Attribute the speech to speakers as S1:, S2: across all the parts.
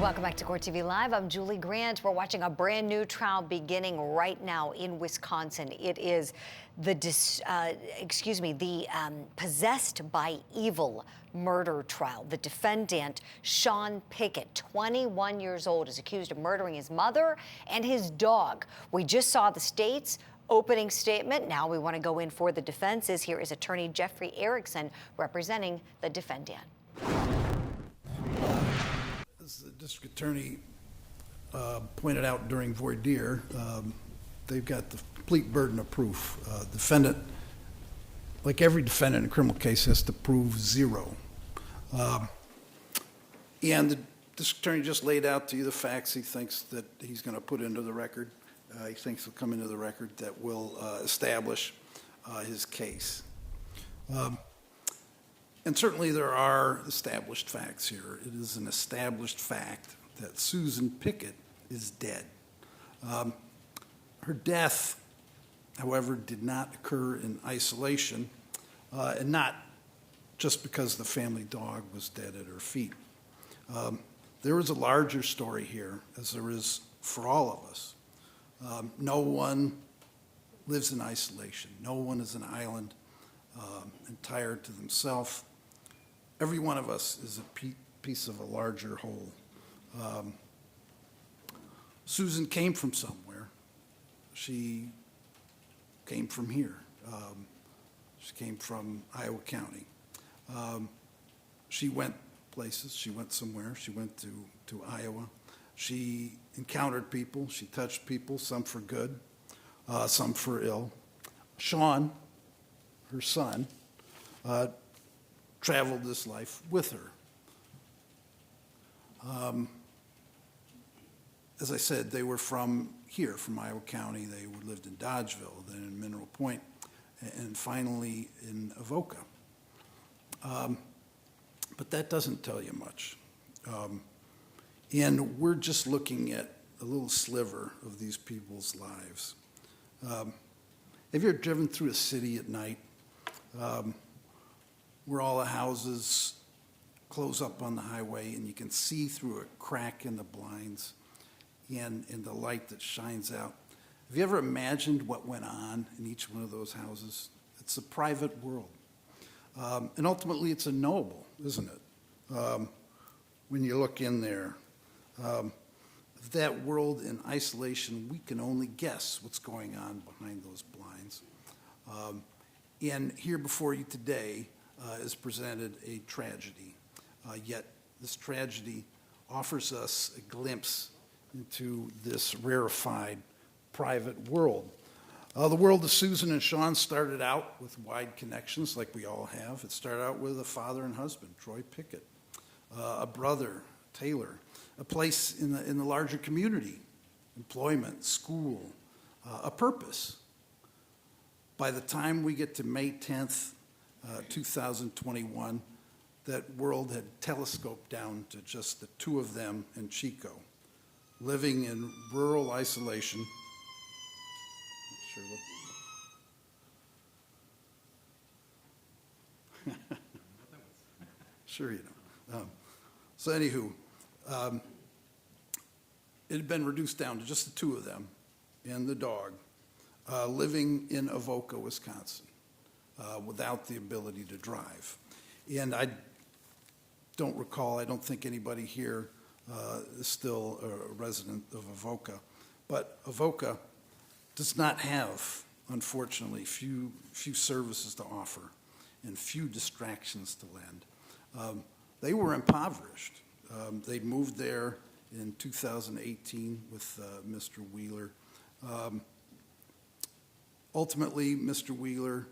S1: Welcome back to Court TV Live. I'm Julie Grant. We're watching a brand new trial beginning right now in Wisconsin. It is the possessed by evil murder trial. The defendant, Sean Pickett, 21 years old, is accused of murdering his mother and his dog. We just saw the state's opening statement. Now we want to go in for the defenses. Here is attorney Jeffrey Erickson representing the defendant.
S2: As the district attorney pointed out during voir dire, they've got the complete burden of proof. Defendant, like every defendant in a criminal case, has to prove zero. And the district attorney just laid out to you the facts he thinks that he's going to put into the record. He thinks will come into the record that will establish his case. And certainly there are established facts here. It is an established fact that Susan Pickett is dead. Her death, however, did not occur in isolation, and not just because the family dog was dead at her feet. There is a larger story here, as there is for all of us. No one lives in isolation. No one is an island entire to themselves. Every one of us is a piece of a larger whole. Susan came from somewhere. She came from here. She came from Iowa County. She went places. She went somewhere. She went to Iowa. She encountered people. She touched people, some for good, some for ill. Sean, her son, traveled this life with her. As I said, they were from here, from Iowa County. They lived in Dodgeville, then in Mineral Point, and finally in Avoca. But that doesn't tell you much. And we're just looking at a little sliver of these people's lives. Have you ever driven through a city at night where all the houses close up on the highway and you can see through a crack in the blinds and the light that shines out? Have you ever imagined what went on in each one of those houses? It's a private world. And ultimately, it's unknowable, isn't it? When you look in there. That world in isolation, we can only guess what's going on behind those blinds. And here before you today is presented a tragedy. Yet this tragedy offers us a glimpse into this rarefied private world. The world of Susan and Sean started out with wide connections like we all have. It started out with a father and husband, Troy Pickett, a brother, Taylor, a place in the larger community, employment, school, a purpose. By the time we get to May 10th, 2021, that world had telescoped down to just the two of them in Chico, living in rural isolation. Sure you know. So anywho, it had been reduced down to just the two of them and the dog, living in Avoca, Wisconsin, without the ability to drive. And I don't recall, I don't think anybody here is still a resident of Avoca, but Avoca does not have, unfortunately, few services to offer and few distractions to lend. They were impoverished. They moved there in 2018 with Mr. Wheeler. Ultimately, Mr. Wheeler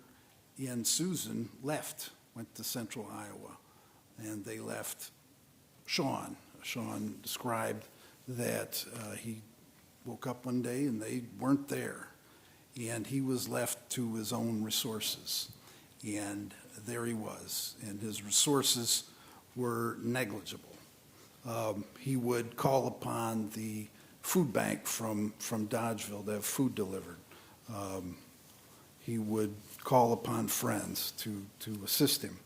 S2: and Susan left, went to central Iowa, and they left Sean. Sean described that he woke up one day and they weren't there, and he was left to his own resources. And there he was, and his resources were negligible. He would call upon the food bank from Dodgeville to have food delivered. He would call upon friends to assist him.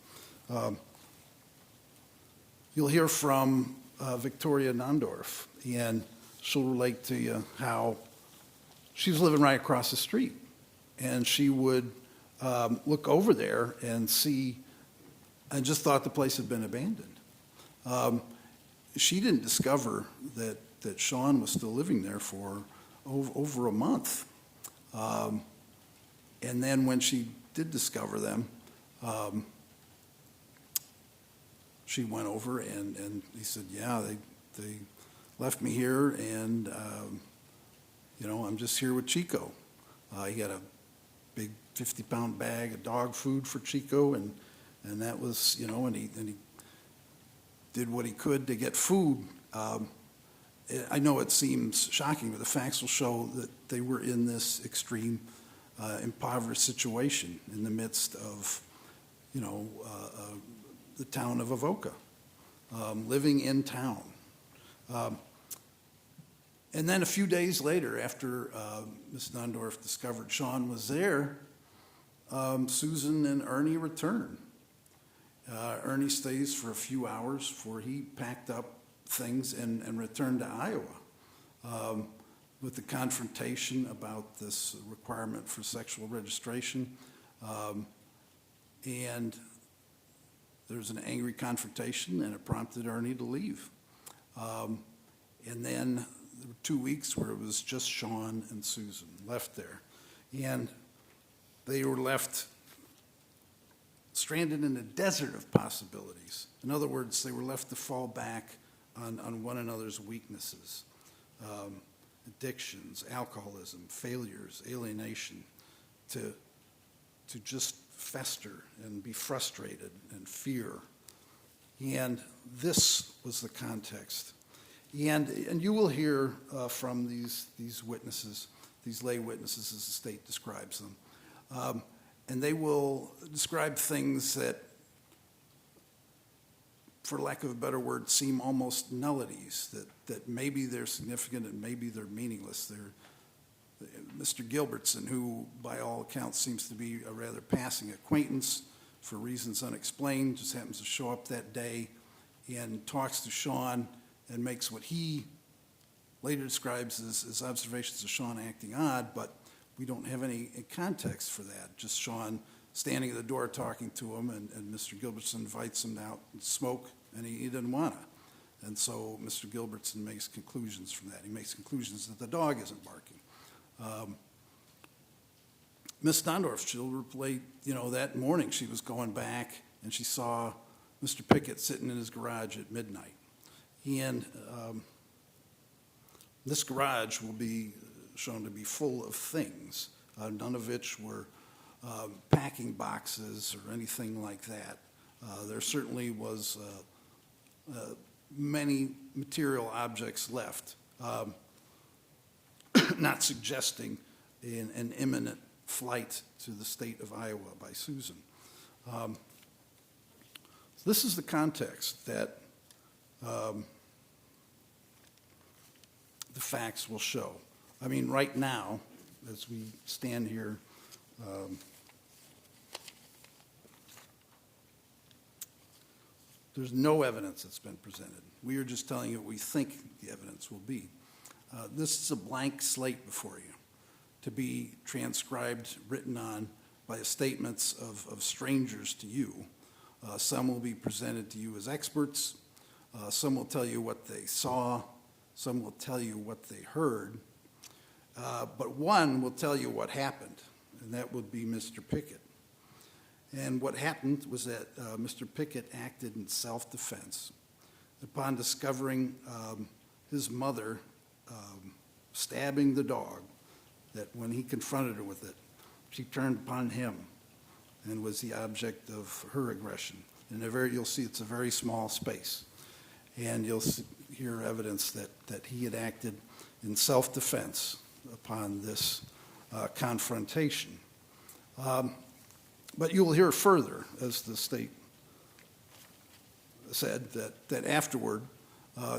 S2: You'll hear from Victoria Nondorf, and she'll relate to you how she was living right across the street, and she would look over there and see, and just thought the place had been abandoned. She didn't discover that Sean was still living there for over a month. And then when she did discover them, she went over and he said, yeah, they left me here, and, I'm just here with Chico. He got a big 50-pound bag of dog food for Chico, and that was, and he did what he could to get food. I know it seems shocking, but the facts will show that they were in this extreme impoverished situation in the midst of, the town of Avoca, living in town. And then a few days later, after Ms. Nondorf discovered Sean was there, Susan and Ernie return. Ernie stays for a few hours before he packed up things and returned to Iowa with the confrontation about this requirement for sexual registration. And there's an angry confrontation, and it prompted Ernie to leave. And then there were 2 weeks where it was just Sean and Susan left there. And they were left stranded in a desert of possibilities. In other words, they were left to fall back on one another's weaknesses, addictions, alcoholism, failures, alienation, to just fester and be frustrated and fear. And this was the context. And you will hear from these witnesses, these lay witnesses as the state describes them. And they will describe things that, for lack of a better word, seem almost nullities, that maybe they're significant and maybe they're meaningless. Mr. Gilbertson, who by all accounts seems to be a rather passing acquaintance for reasons unexplained, just happens to show up that day and talks to Sean and makes what he later describes as observations of Sean acting odd, but we don't have any context for that. Just Sean standing at the door talking to him, and Mr. Gilbertson invites him out and smoke, and he didn't want to. And so Mr. Gilbertson makes conclusions from that. He makes conclusions that the dog isn't barking. Miss Nondorf, she'll relate, that morning she was going back and she saw Mr. Pickett sitting in his garage at midnight. And this garage will be shown to be full of things, none of which were packing boxes or anything like that. There certainly was many material objects left, not suggesting an imminent flight to the state of Iowa by Susan. So this is the context that the facts will show. I mean, right now, as we stand here, there's no evidence that's been presented. We are just telling you what we think the evidence will be. This is a blank slate before you to be transcribed, written on by statements of strangers to you. Some will be presented to you as experts. Some will tell you what they saw. Some will tell you what they heard. But one will tell you what happened, and that would be Mr. Pickett. And what happened was that Mr. Pickett acted in self-defense upon discovering his mother stabbing the dog, that when he confronted her with it, she turned upon him and was the object of her aggression. And you'll see it's a very small space. And you'll hear evidence that he had acted in self-defense upon this confrontation. But you will hear further, as the state said, that afterward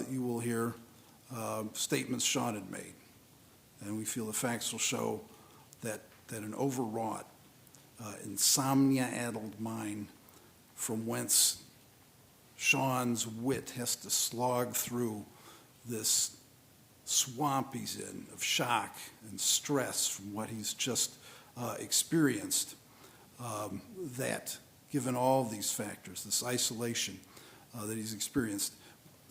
S2: you will hear statements Sean had made. And we feel the facts will show that an overwrought, insomnia-addled mind from whence Sean's wit has to slog through this swamp he's in of shock and stress from what he's just experienced, that given all these factors, this isolation that he's experienced,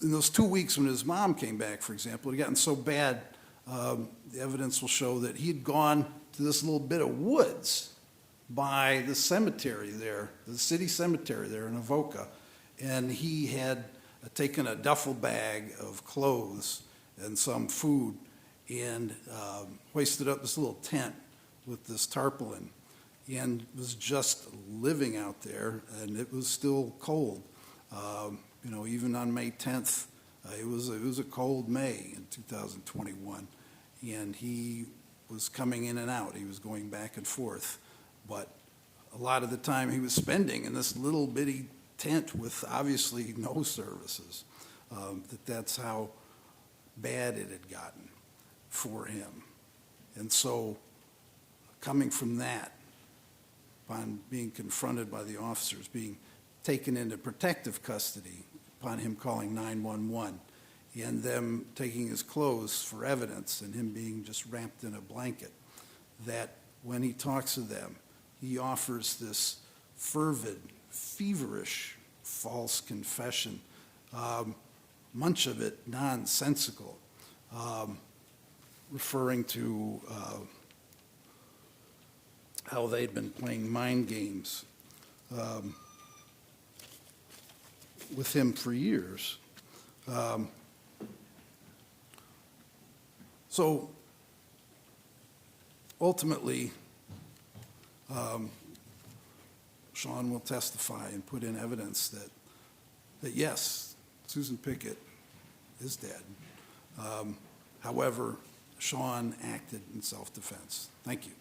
S2: in those 2 weeks when his mom came back, for example, it had gotten so bad, the evidence will show that he had gone to this little bit of woods by the cemetery there, the city cemetery there in Avoca, and he had taken a duffel bag of clothes and some food and hoisted up this little tent with this tarpaulin and was just living out there, and it was still cold. Even on May 10th, it was a cold May in 2021, and he was coming in and out. He was going back and forth, but a lot of the time he was spending in this little bitty tent with obviously no services. That's how bad it had gotten for him. And so coming from that, upon being confronted by the officers, being taken into protective custody, upon him calling 911, and them taking his clothes for evidence and him being just wrapped in a blanket, that when he talks to them, he offers this fervid, feverish, false confession, much of it nonsensical, referring to how they'd been playing mind games with him for years. So ultimately, Sean will testify and put in evidence that yes, Susan Pickett is dead. However, Sean acted in self-defense. Thank you.